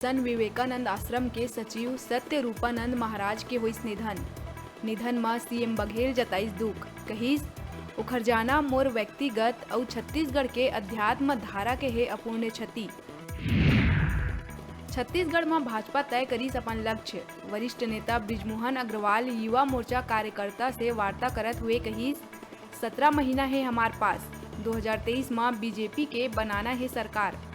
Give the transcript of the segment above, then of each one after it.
सन विवेकानंद आश्रम के सचिव सत्य रूपानंद महाराज के होइस निधन में सीएम बघेल जताइस दुख, कहिस उखर जाना मोर व्यक्तिगत और छत्तीसगढ़ के अध्यात्म धारा के हे अपूर्ण क्षति। छत्तीसगढ़ में भाजपा तय करीस अपन लक्ष्य। वरिष्ठ नेता बृजमोहन अग्रवाल युवा मोर्चा कार्यकर्ता से वार्ता करत हुए कहिस 17 महीना है हमार पास, 2023 में बीजेपी के बनाना है सरकार।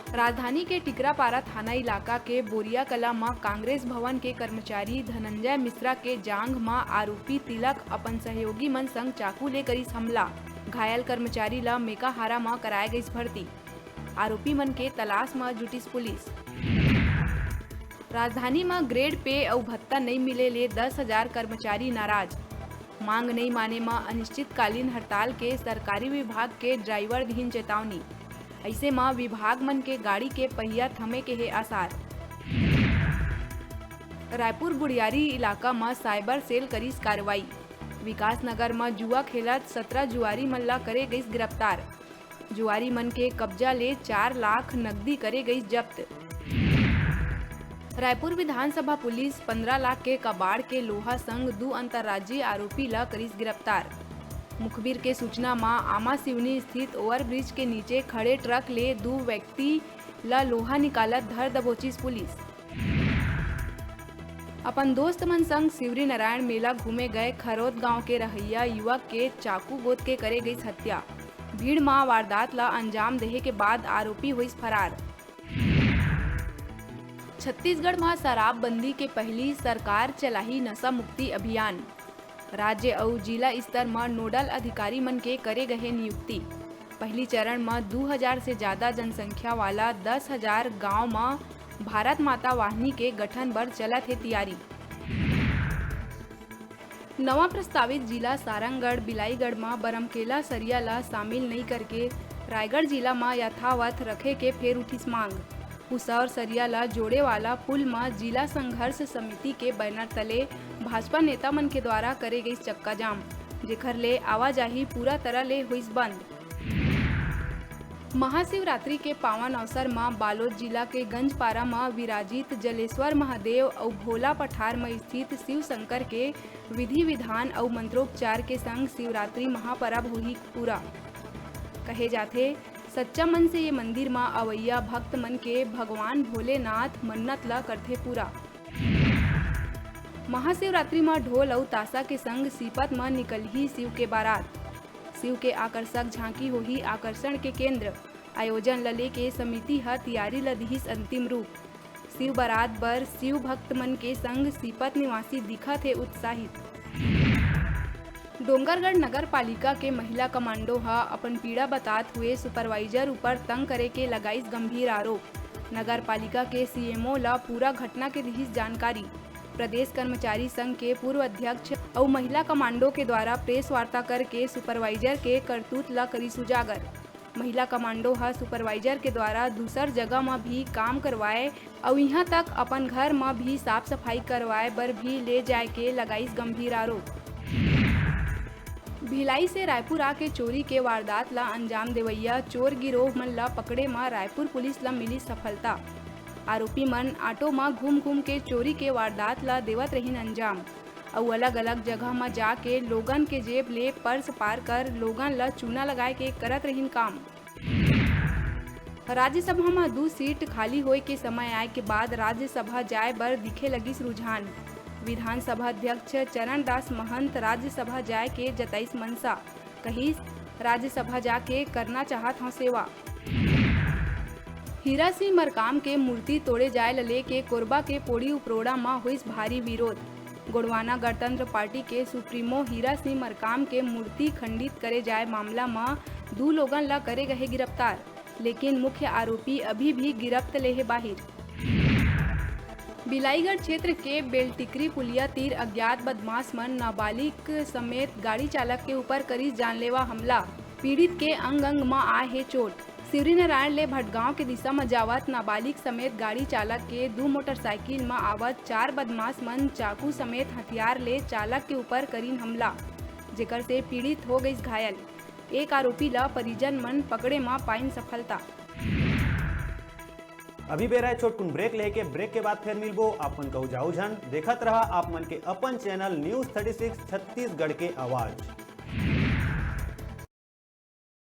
राजधानी के टिकरापारा थाना इलाका के बोरिया कला में कांग्रेस भवन के कर्मचारी धनंजय मिश्रा के जांघ में आरोपी तिलक अपन सहयोगी मन संग चाकू ले करीस हमला। घायल कर्मचारी ला मेकाहारा में कराए गईस भर्ती। आरोपी मन के तलाश में जुटिस पुलिस। राजधानी में ग्रेड पे और भत्ता नहीं मिले ले 10,000 कर्मचारी नाराज। मांग नहीं माने में अनिश्चितकालीन हड़ताल के सरकारी विभाग के ड्राइवर दीन चेतावनी। ऐसे में विभाग मन के गाड़ी के पहिया थमे के है आसार। रायपुर गुड़ियारी इलाका में साइबर सेल करीस कार्रवाई। विकास नगर में जुआ खेलत 17 जुआरी मन ला करे गईस गिरफ्तार। जुआरी मन के कब्जा ले 4 लाख नकदी करे गईस जब्त। रायपुर विधानसभा पुलिस 15 लाख के कबाड़ के लोहा संग 2 अंतर्राज्यीय आरोपी ला करीस गिरफ्तार। मुखबिर के सूचना में आमा सिवनी स्थित ओवरब्रिज के नीचे खड़े ट्रक ले 2 व्यक्ति ला लोहा निकालत धर दबोचिस पुलिस। अपन दोस्त मन संग शिवरी नारायण मेला घूमे गए खरोद गांव के रहैया युवक के चाकू गोद के करे गई हत्या। भीड़ में वारदात ला अंजाम देहे के बाद आरोपी हुइस फरार। छत्तीसगढ़ में शराबबंदी के पहली सरकार चलाही नशा मुक्ति अभियान। राज्य और जिला स्तर में नोडल अधिकारी मन के करे गए नियुक्ति। पहली चरण में 2000 से ज्यादा जनसंख्या वाला 10,000 गांव में भारत माता वाहिनी के गठन बर चलत है तैयारी। नवा प्रस्तावित जिला सारंगगढ़ बिलाईगढ़ में बरमकेला सरिया ला शामिल नहीं करके रायगढ़ जिला में यथावत रखे के फेर उठिस मांग। उसा और सरिया ला जोड़े वाला पुल में जिला संघर्ष समिति के बैनर तले भाजपा नेता मन के द्वारा करे गई चक्का जाम, जेखर ले आवाजाही पूरा तरह ले हुई बंद। महाशिवरात्रि के पावन अवसर में बालोद जिला के गंजपारा में विराजित जलेश्वर महादेव और भोला पठार में स्थित शिव शंकर के विधि विधान और मंत्रोपचार के संग शिवरात्रि महापर्व हुई पूरा। कहे जाथे सच्चा मन से ये मंदिर में अवैया भक्त मन के भगवान भोलेनाथ मन्नत ला करथे पूरा। महाशिवरात्रि में ढोल और ताशा के संग सीपत में निकल ही शिव के बारात। शिव के आकर्षक झांकी हो ही आकर्षण के केंद्र। आयोजन लले के समिति ह तैयारी ल दिहिस अंतिम रूप। शिव बारात बर शिव भक्त मन के संग सीपत निवासी दिखत है उत्साहित। डोंगरगढ़ नगर पालिका के महिला कमांडो हा अपन पीड़ा बतात हुए सुपरवाइजर ऊपर तंग करे के लगाइस गंभीर आरोप। नगर पालिका के सीएमओ ला पूरा घटना के दिहिस जानकारी। प्रदेश कर्मचारी संघ के पूर्व अध्यक्ष और महिला कमांडो के द्वारा प्रेस वार्ता करके सुपरवाइजर के करतूत ला करीस उजागर। महिला कमांडो हा सुपरवाइजर के द्वारा दूसर जगह में भी काम करवाए और यहाँ तक अपन घर में भी साफ सफाई करवाए बर भी ले जाए के लगाइस गंभीर आरोप। भिलाई से रायपुर आके चोरी के वारदात ला अंजाम देवैया चोर गिरोह मन ला पकड़े में रायपुर पुलिस ला मिली सफलता। आरोपी मन ऑटो में घूम घूम के चोरी के वारदात ला देवत रहीन अंजाम और अलग अलग जगह में जाके लोगन के जेब ले पर्स पार कर लोगन ला चूना लगाए के करत रहीन काम। राज्यसभा में 2 सीट खाली होए के समय आए के बाद राज्यसभा जाए बर दिखे लगिस रुझान। विधानसभा अध्यक्ष चरण दास महंत राज्यसभा जाए के जताइस मनसा। कहिस राज्यसभा जाके करना चाहत हूँ सेवा। हीरा सिंह मरकाम के मूर्ति तोड़े जाए लले के कोरबा के पोड़ी उपरोड़ा में हुइस भारी विरोध। गोड़वाना गणतंत्र पार्टी के सुप्रीमो हीरा सिंह मरकाम के मूर्ति खंडित करे जाए मामला में 2 लोगन ला करे गए गिरफ्तार, लेकिन मुख्य आरोपी अभी भी गिरफ्त ले है बाहिर। बिलाईगढ़ क्षेत्र के बेलटिकरी पुलिया तीर अज्ञात बदमाश मन नाबालिग समेत गाड़ी चालक के ऊपर करीस जानलेवा हमला। पीड़ित के अंग अंग में आए है चोट। शिवरी नारायण ले भटगांव के दिशा में जावत नाबालिग समेत गाड़ी चालक के 2 मोटरसाइकिल में आवत 4 बदमाश मन चाकू समेत हथियार ले चालक के ऊपर करीन हमला, जेकर से पीड़ित हो गई घायल। एक आरोपी ला परिजन मन पकड़े में पाइन सफलता। अभी बेरा है छोटकुन ब्रेक लेके, ब्रेक के बाद फिर मिलबो। आप मन कहू जाऊ झन देखत रहा आप मन के अपन चैनल न्यूज़ 36 छत्तीसगढ़ के आवाज।